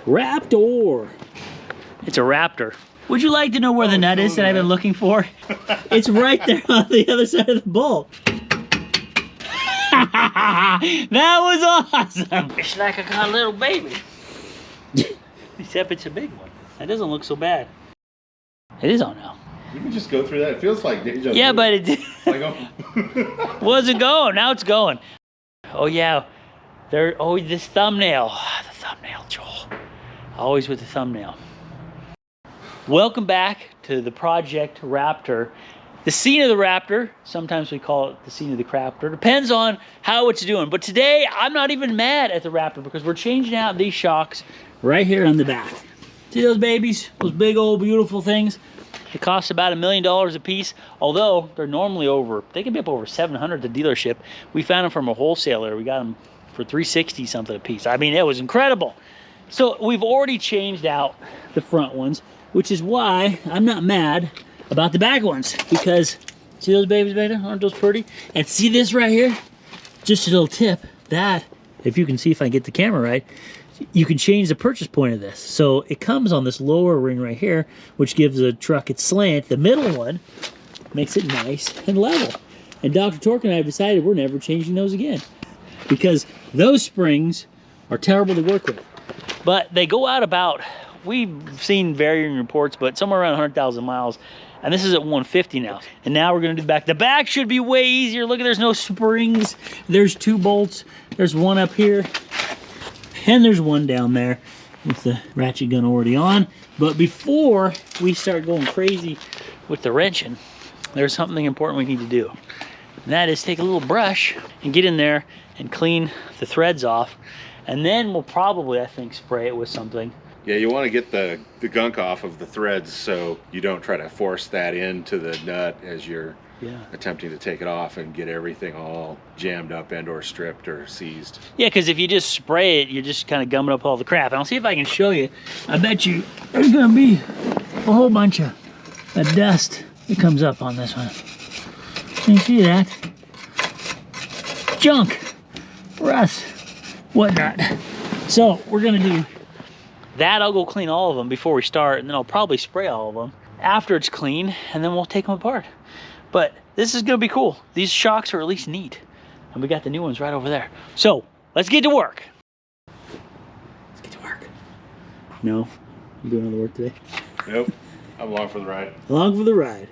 Raptor. It's a Raptor. Would you like to know where the nut is that I've been looking for? It's right there on the other side of the bolt. That was awesome. It's like I got a little baby. Except it's a big one. That doesn't look so bad. It is on now. You can just go through that. It feels like deja vu. Yeah, but it did. Like, oh. Wasn't going. Now it's going. Oh yeah. There. Oh, this thumbnail. The thumbnail, Joel. Always with the thumbnail. Welcome back to the Project Raptor. The scene of the Raptor. Sometimes we call it the scene of the Craptor. Depends on how it's doing. But today, I'm not even mad at the Raptor because we're changing out these shocks right here on the back. See those babies? Those big old beautiful things? It costs about $1 million a piece, although they're normally they can be up over $700 at the dealership. We found them from a wholesaler. We got them for $360 something a piece. I mean, it was incredible. So we've already changed out the front ones, which is why I'm not mad about the back ones, because see those babies back there? Aren't those pretty? And see this right here? Just a little tip, that, if you can see if I get the camera right, you can change the purchase point of this. So it comes on this lower ring right here, which gives the truck its slant. The middle one makes it nice and level. And Dr. Torque and I have decided we're never changing those again, because those springs are terrible to work with. But they go out about, we've seen varying reports, but somewhere around 100,000 miles. And this is at 150 now. And now we're gonna do the back. The back should be way easier. Look, there's no springs. There's 2 bolts. There's one up here. And there's one down there with the ratchet gun already on. But before we start going crazy with the wrenching, there's something important we need to do. And that is take a little brush and get in there and clean the threads off. And then we'll probably, I think, spray it with something. Yeah, you want to get the gunk off of the threads so you don't try to force that into the nut as you're attempting to take it off and get everything all jammed up and or stripped or seized. Yeah, because if you just spray it, you're just kind of gumming up all the crap. I'll see if I can show you. I bet you there's going to be a whole bunch of dust that comes up on this one. Can you see that? Junk, rust, whatnot. So we're going to do that. I'll go clean all of them before we start, and then I'll probably spray all of them after it's clean, and then we'll take them apart. But this is gonna be cool. These shocks are at least neat. And we got the new ones right over there. So, let's get to work. Let's get to work. No, I'm doing all the work today. Nope, I'm along for the ride. Along for the ride.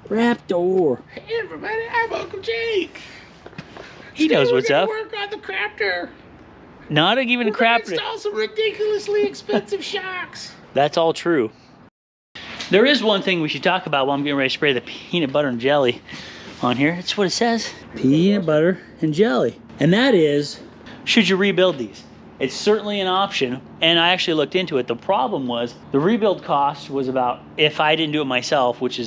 Raptor. Hey everybody, I'm Uncle Jake. He knows what's up. Work on the Craptor. Not even a Craptor. Install some ridiculously expensive shocks. That's all true. There is one thing we should talk about while I'm getting ready to spray the peanut butter and jelly on here. It's what it says. Peanut butter and jelly. And that is, should you rebuild these? It's certainly an option, and I actually looked into it. The problem was the rebuild cost was about, if I didn't do it myself, which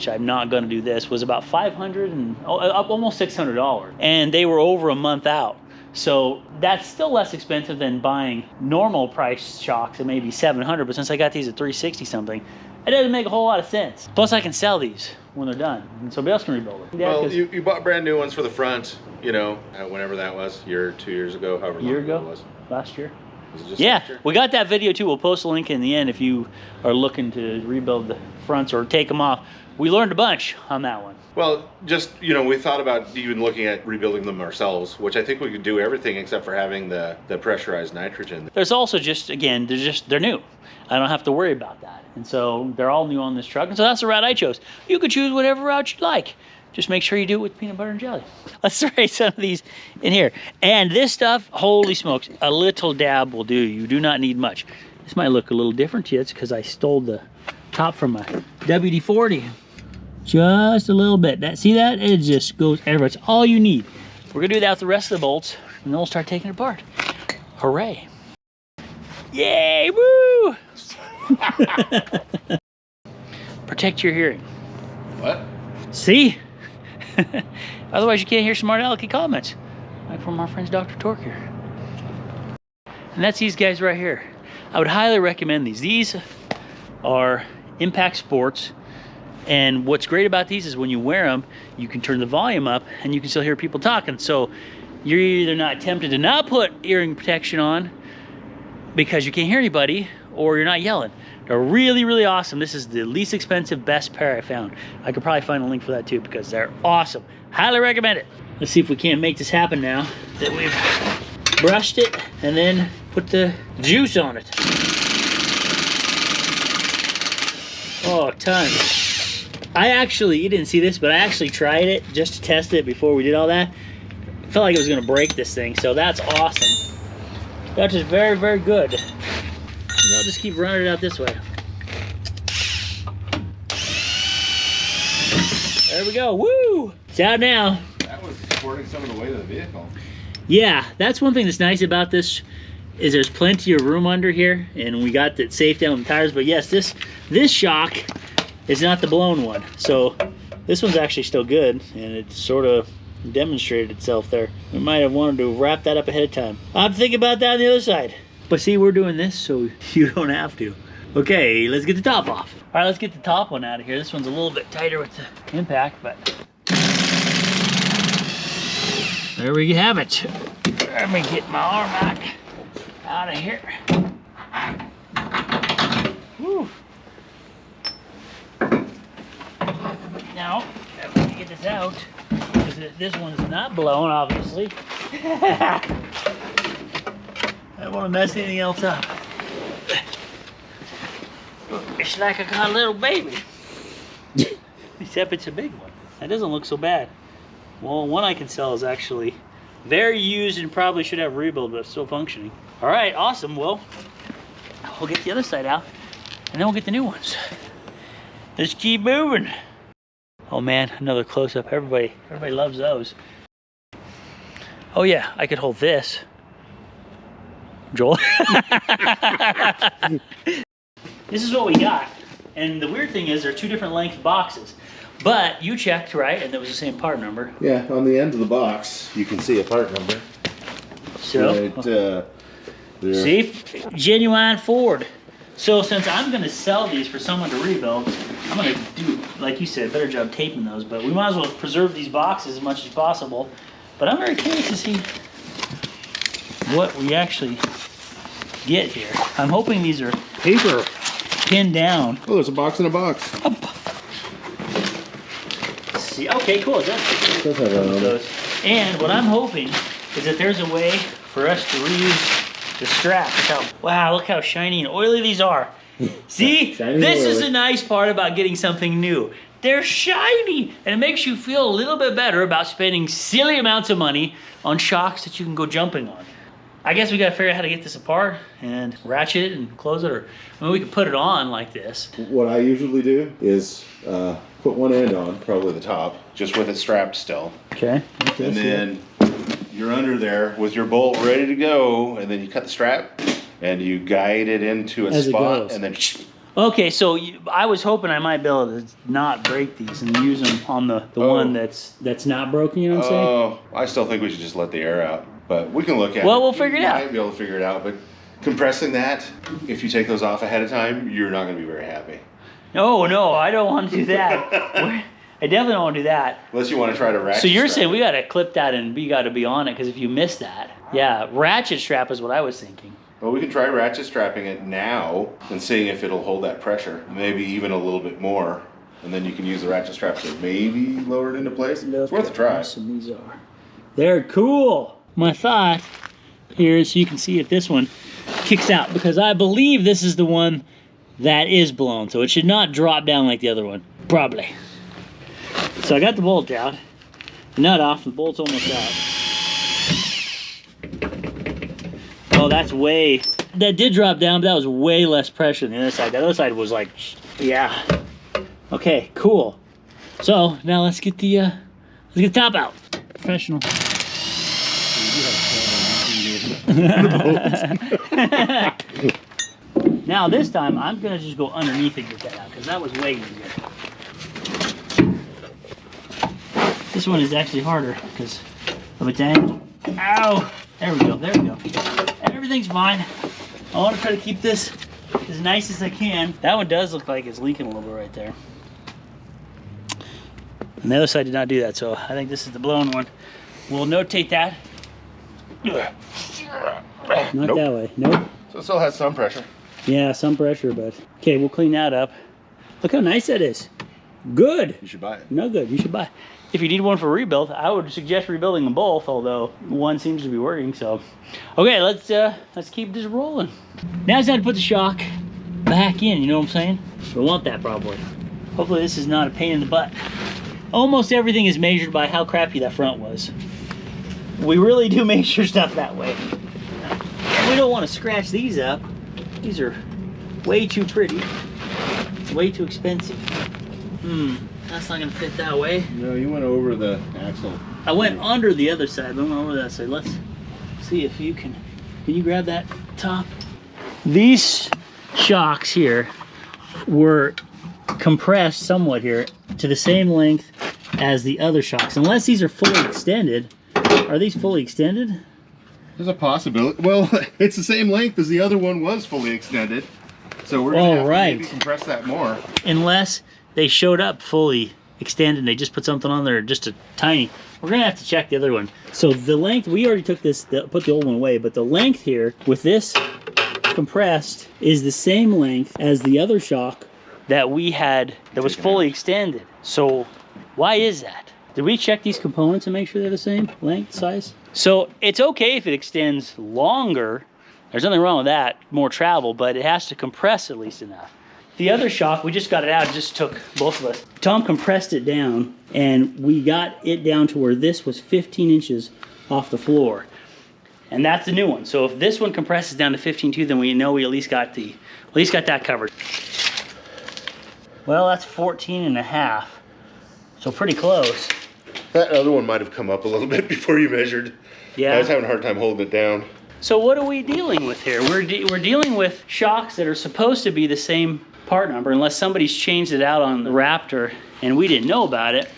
I'm not going to do this, was about $500 and almost $600, and they were over a month out. So that's still less expensive than buying normal price shocks at maybe $700, but since I got these at $360 something, it doesn't make a whole lot of sense. Plus I can sell these when they're done, and somebody else can rebuild them. Yeah, well, you bought brand new ones for the front, you know, whenever that was, a year or 2 years ago, however long ago it was. Last year. Was it just yeah, last year? We got that video too. We'll post a link in the end if you are looking to rebuild the fronts or take them off. We learned a bunch on that one. Well, just, you know, we thought about even looking at rebuilding them ourselves, which I think we could do everything except for having the pressurized nitrogen. There's also just, again, they're new. I don't have to worry about that. And so they're all new on this truck. And so that's the route I chose. You could choose whatever route you'd like. Just make sure you do it with peanut butter and jelly. Let's spray some of these in here. And this stuff, holy smokes, a little dab will do. You do not need much. This might look a little different to you. It's because I stole the top from my WD-40. Just a little bit. See that? It just goes everywhere. It's all you need. We're gonna do that with the rest of the bolts, and then we'll start taking it apart. Hooray. Yay, woo! Protect your hearing. What? See? Otherwise you can't hear smart alecky comments. Like from our friends Dr. Torque here. And that's these guys right here. I would highly recommend these. These are Impact Sports. And what's great about these is when you wear them, you can turn the volume up and you can still hear people talking. So you're either not tempted to not put hearing protection on, because you can't hear anybody or you're not yelling. They're really, really awesome. This is the least expensive, best pair I found. I could probably find a link for that too because they're awesome. Highly recommend it. Let's see if we can't make this happen now that we've brushed it and then put the juice on it. Oh, tons. You didn't see this, but I actually tried it just to test it before we did all that. I felt like it was gonna break this thing, so that's awesome. That's just very, very good. And I'll just keep running it out this way. There we go, woo! It's out now. That was supporting some of the weight of the vehicle. Yeah, that's one thing that's nice about this is there's plenty of room under here, and we got that safe down on the tires. But yes, this shock is not the blown one, so this one's actually still good, and it sort of demonstrated itself there. We might have wanted to wrap that up ahead of time. I'll have to think about that on the other side. But see, we're doing this so you don't have to. Okay, let's get the top off. All right, let's get the top one out of here. This one's a little bit tighter with the impact, but there we have it. Let me get my arm back out of here. Whew. Now, if we get this out, because this one's not blown, obviously. I don't want to mess anything else up. It's like I got a little baby. Except it's a big one. That doesn't look so bad. Well, one I can sell is actually very used and probably should have rebuild, but still functioning. All right, awesome. Well, we'll get the other side out and then we'll get the new ones. Let's keep moving. Oh man, another close-up. Everybody loves those. Oh yeah, I could hold this. Joel. This is what we got. And the weird thing is they're two different length boxes. But you checked, right? And it was the same part number. Yeah, on the end of the box, you can see a part number. So, see? Genuine Ford. So since I'm going to sell these for someone to rebuild, I'm going to do, like you said, a better job taping those. But we might as well preserve these boxes as much as possible. But I'm very curious to see what we actually get here. I'm hoping these are paper pinned down. Oh, there's a box in a box. See, okay, cool. It does have those. And what I'm hoping is that there's a way for us to reuse the strap. Wow, look how shiny and oily these are. See, this is the nice part about getting something new. They're shiny, and it makes you feel a little bit better about spending silly amounts of money on shocks that you can go jumping on. I guess we gotta figure out how to get this apart and ratchet it and close it, or I mean, we could put it on like this. What I usually do is put one end on, probably the top, just with it strapped still. Okay. And then you're under there with your bolt ready to go, and then you cut the strap and you guide it into a spot, and then. Okay, so I was hoping I might be able to not break these and use them on the one that's not broken. You know what I'm saying? Oh, I still think we should just let the air out, but we can look at it. Well, we'll figure it out. You might be able to figure it out, but compressing that, if you take those off ahead of time, you're not going to be very happy. No, I don't want to do that. I definitely don't want to do that. Unless you want to try to ratchet. So you're strap saying we got to clip that and we got to be on it, because if you miss that, yeah, ratchet strap is what I was thinking. Well, we can try ratchet strapping it now and seeing if it'll hold that pressure, maybe even a little bit more, and then you can use the ratchet strap to maybe lower it into place. It's worth a try. How awesome these are. They're cool. My thought here is so you can see if this one kicks out, because I believe this is the one that is blown, so it should not drop down like the other one, probably. So I got the bolt out, the nut off, the bolt's almost out. Oh, that did drop down, but that was way less pressure than the other side. The other side was like, yeah. Okay, cool. So now let's get the top out. Professional. Now this time I'm gonna just go underneath and get that out, because that was way easier. This one is actually harder because of its angle. Ow! There we go. Everything's fine. I want to try to keep this as nice as I can. That one does look like it's leaking a little bit right there. And the other side did not do that, so I think this is the blown one. We'll notate that. Not that way. Nope. So it still has some pressure. Yeah, some pressure, but okay, we'll clean that up. Look how nice that is. Good. You should buy it. No good. You should buy. If you need one for rebuild, I would suggest rebuilding them both, although one seems to be working. So, okay, let's keep this rolling. Now it's time to put the shock back in. You know what I'm saying? We want that probably. Hopefully this is not a pain in the butt. Almost everything is measured by how crappy that front was. We really do measure stuff that way. And we don't want to scratch these up. These are way too pretty, way too expensive. That's not gonna fit that way. No, you went over the axle. I went under the other side, but I went over that side. Let's see if you can you grab that top? These shocks here were compressed somewhat here to the same length as the other shocks. Unless these are fully extended. Are these fully extended? There's a possibility. Well, it's the same length as the other one was fully extended. So we're gonna have to maybe compress that more. Unless they showed up fully extended, they just put something on there, just a tiny. We're gonna have to check the other one. So the length, we already took this, put the old one away, but the length here with this compressed is the same length as the other shock that we had that was fully extended. So why is that? Did we check these components and make sure they're the same length, size? So it's okay if it extends longer. There's nothing wrong with that, more travel, but it has to compress at least enough. The other shock, we just got it out, it just took both of us. Tom compressed it down, and we got it down to where this was 15 inches off the floor. And that's the new one. So if this one compresses down to 15.2, then we know we at least got that covered. Well, that's 14.5, so pretty close. That other one might have come up a little bit before you measured. Yeah. I was having a hard time holding it down. So what are we dealing with here? We're dealing with shocks that are supposed to be the same part number, unless somebody's changed it out on the Raptor and we didn't know about it.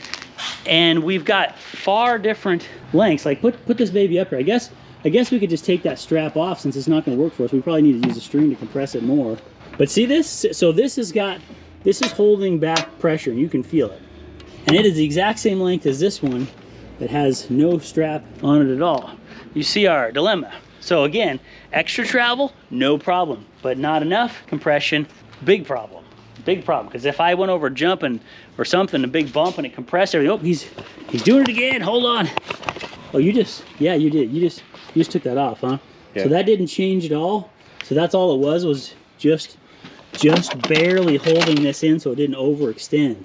And we've got far different lengths. Like put this baby up here. I guess we could just take that strap off since it's not going to work for us. We probably need to use a string to compress it more. But see this? So this is holding back pressure, and you can feel it. And it is the exact same length as this one that has no strap on it at all. You see our dilemma. So again, extra travel, no problem, but not enough compression, big problem. Big problem, because if I went over jumping or something, a big bump and it compressed everything, oh, he's doing it again, hold on. Oh, you did. You just took that off, huh? Yeah. So that didn't change at all. So that's all it was just barely holding this in so it didn't overextend.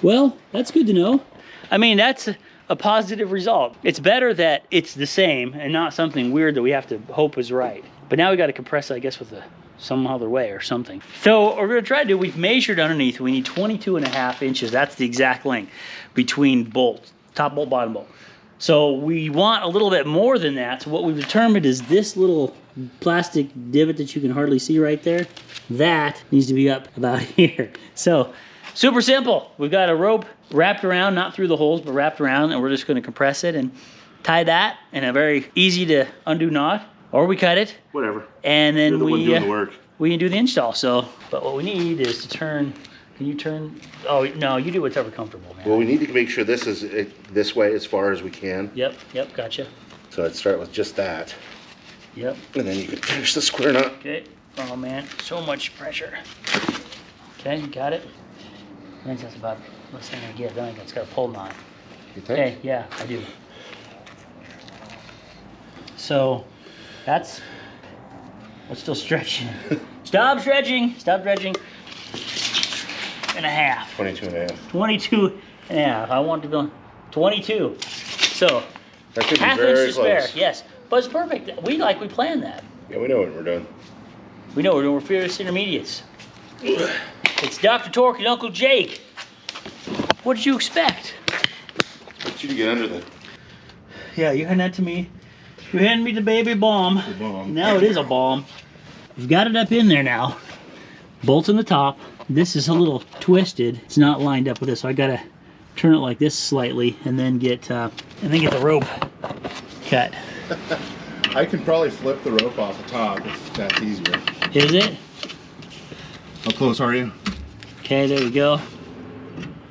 Well, that's good to know. I mean, that's a positive result. It's better that it's the same and not something weird that we have to hope is right. But now we got to compress it, I guess, with some other way or something. So what we're going to try to do, we've measured underneath. We need 22.5 inches. That's the exact length between bolts, top bolt, bottom bolt. So we want a little bit more than that. So what we've determined is this little plastic divot that you can hardly see right there, that needs to be up about here. So super simple. We've got a rope wrapped around, not through the holes, but wrapped around, and we're just going to compress it and tie that in a very easy to undo knot, or we cut it. Whatever. And then we do the work. We can do the install. So, but what we need is to turn. Can you turn? Oh no, you do whatever comfortable, man. Well, we need to make sure this is this way as far as we can. Yep, gotcha. So I'd start with just that. Yep. And then you can finish the square knot. Okay. Oh man, so much pressure. Okay, you got it. I think that's about the last thing I get. I think it's got a pull knot. You think? Okay, yeah, I do. So that's. Let's still stretching. Stop stretching. Stop stretching. And a half. 22.5. 22.5. I want to go 22. So that could be half very inch to close. spare. Yes, but it's perfect. We planned that. Yeah, we know what we're doing. We know we're doing. We're fearless intermediates. It's Dr. Torque and Uncle Jake. What did you expect? Get you to get under the. Yeah, you hand that to me. You hand me the baby bomb. The bomb. Now it is a bomb. We've got it up in there now. Bolt in the top. This is a little twisted. It's not lined up with this, so I gotta turn it like this slightly, and then get the rope cut. I can probably flip the rope off the top if that's easier. Is it? How close are you? Okay, there we go.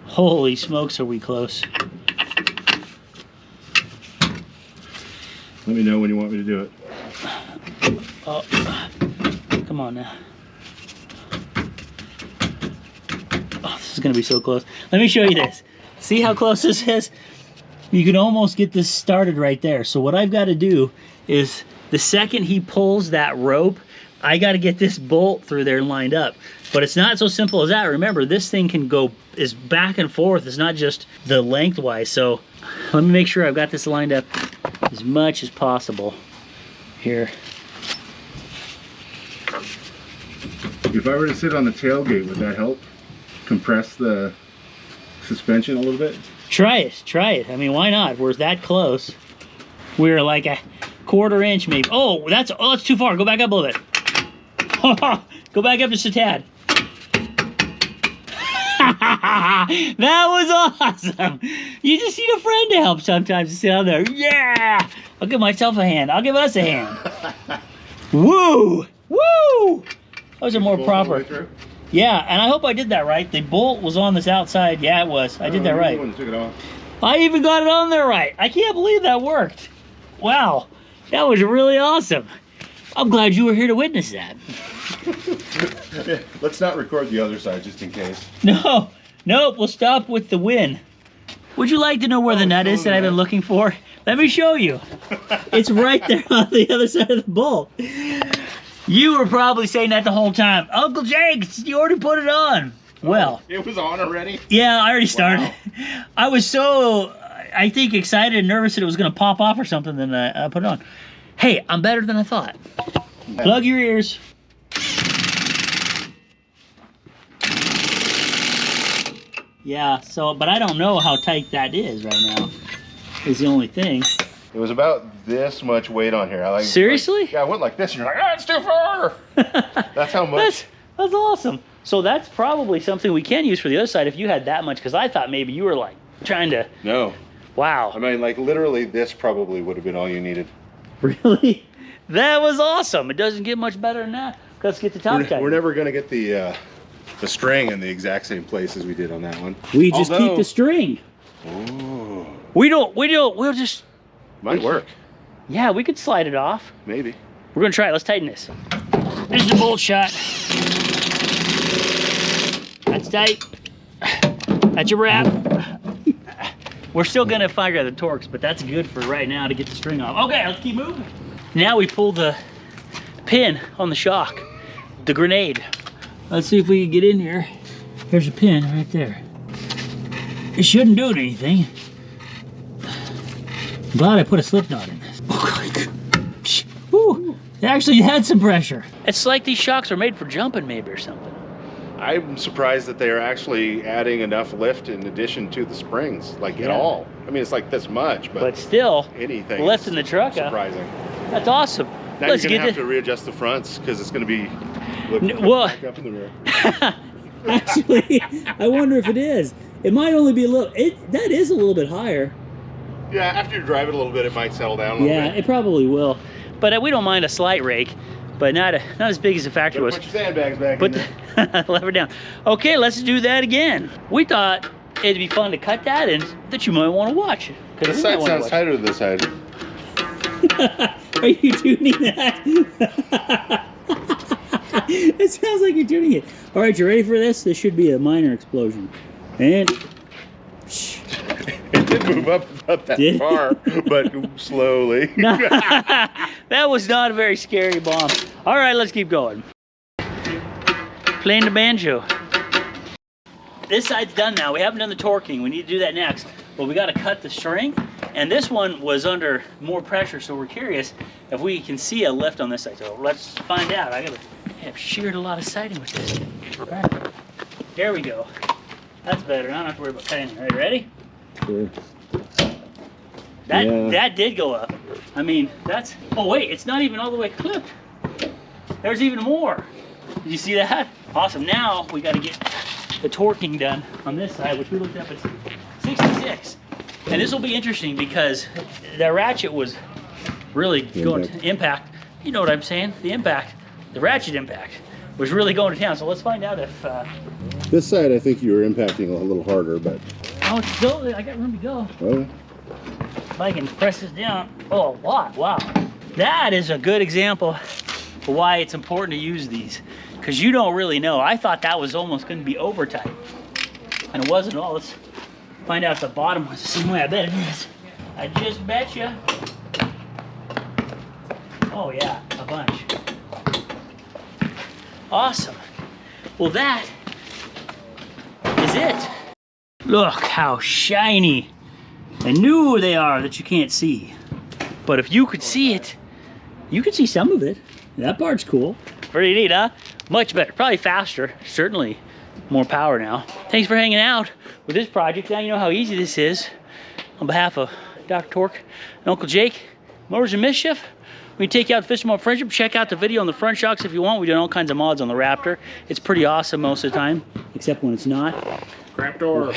Holy smokes, are we close? Let me know when you want me to do it. Oh, Come on now. Oh, this is gonna be so close. Let me show you this. See how close this is? You can almost get this started right there. So what I've got to do is the second he pulls that rope, I got to get this bolt through there lined up. But it's not so simple as that. Remember, this thing can go is back and forth. It's not just the lengthwise. So let me make sure I've got this lined up as much as possible here. If I were to sit on the tailgate, would that help compress the suspension a little bit? Try it, try it. I mean, why not? We're that close. We're like a quarter inch maybe. Oh, that's too far. Go back up a little bit. Go back up just a tad. That was awesome. You just need a friend to help sometimes to sit down there. Yeah! I'll give myself a hand. I'll give us a hand. Woo! Woo! Those are more proper. Yeah, and I hope I did that right. The bolt was on this outside. Yeah, it was. I did that right. Took it off. I even got it on there right. I can't believe that worked. Wow, that was really awesome. I'm glad you were here to witness that. Let's not record the other side just in case. No, nope, we'll stop with the win. Would you like to know where the nut is that I've been looking for? Let me show you. It's right there on the other side of the bolt. You were probably saying that the whole time. Uncle Jake, you already put it on. Well. It was on already? Yeah, I already started. Wow. I was so, I think, excited and nervous that it was going to pop off or something, then I put it on. Hey, I'm better than I thought. Plug your ears. Yeah, so, but I don't know how tight that is right now, is the only thing. It was about this much weight on here. Seriously? Yeah, I went like this and you're like, ah, it's too far. That's how much. That's awesome. So that's probably something we can use for the other side if you had that much, because I thought maybe you were like trying to. No. Wow. I mean, like literally this probably would have been all you needed. Really? That was awesome. It doesn't get much better than that. Let's get the top tight. We're never going to get the string in the exact same place as we did on that one. We just keep the string. Oh. We'll just. Might work. Yeah, we could slide it off. Maybe. We're gonna try it. Let's tighten this. This is the bolt shot. That's tight. That's your wrap. We're still gonna figure out the torques, but that's good for right now to get the string off. Okay, let's keep moving. Now we pull the pin on the shock, the grenade. Let's see if we can get in here. Here's a pin right there. It shouldn't do anything. I'm glad I put a slip knot in this. Woo, it actually had some pressure. It's like these shocks are made for jumping maybe or something. I'm surprised that they are actually adding enough lift in addition to the springs, like at all. I mean, it's like this much, but still, anything lifting the truck surprising. Up. That's awesome. Now you're gonna have to readjust the fronts because it's gonna be back up in the rear. Actually, I wonder if it is. It might only be a little. That is a little bit higher. Yeah, after you drive it a little bit, it might settle down a little bit. Yeah, it probably will. But we don't mind a slight rake, but not as big as the factory was. Put your sandbags back in there. Lever down. Okay, let's do that again. We thought it'd be fun to cut that and that you might want to watch it. This side sounds tighter than this side. Are you tuning that? It sounds like you're tuning it. All right, you ready for this? This should be a minor explosion. And... It did move up about that far, but slowly. That was not a very scary bomb. All right, let's keep going. Playing the banjo. This side's done now. We haven't done the torquing. We need to do that next. But we got to cut the string. And this one was under more pressure, so we're curious if we can see a lift on this side. So let's find out. I have sheared a lot of siding with this. Right. There we go. That's better. I don't have to worry about cutting it. All right, ready? Sure. That did go up. I mean, that's... Oh, wait. It's not even all the way clipped. There's even more. Did you see that? Awesome. Now we got to get the torquing done on this side, which we looked up at 66. And this will be interesting because the ratchet was really going to impact. You know what I'm saying? The impact, the ratchet impact was really going to town. So let's find out if... This side, I think you were impacting a little harder, but... Oh, it's still, I got room to go. Okay. If I can press this down. Oh, a lot. Wow. That is a good example but why it's important to use these. Because you don't really know. I thought that was almost going to be over tight. And it wasn't at all. Let's find out if the bottom was the same way. I bet it is. I just bet you. Oh yeah, a bunch. Awesome. Well, that is it. Look how shiny and new they are that you can't see. But if you could see it, you could see some of it. That part's cool. Pretty neat, huh? Much better, probably faster, certainly more power now. Thanks for hanging out with this project. Now you know how easy this is. On behalf of Dr. Torque and Uncle Jake, Motors and Mischief, we take you out to Fish Mod Friendship. Check out the video on the front shocks if you want. We're doing all kinds of mods on the Raptor. It's pretty awesome most of the time, except when it's not. Raptor.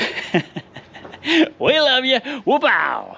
We love you. Whoop-ow.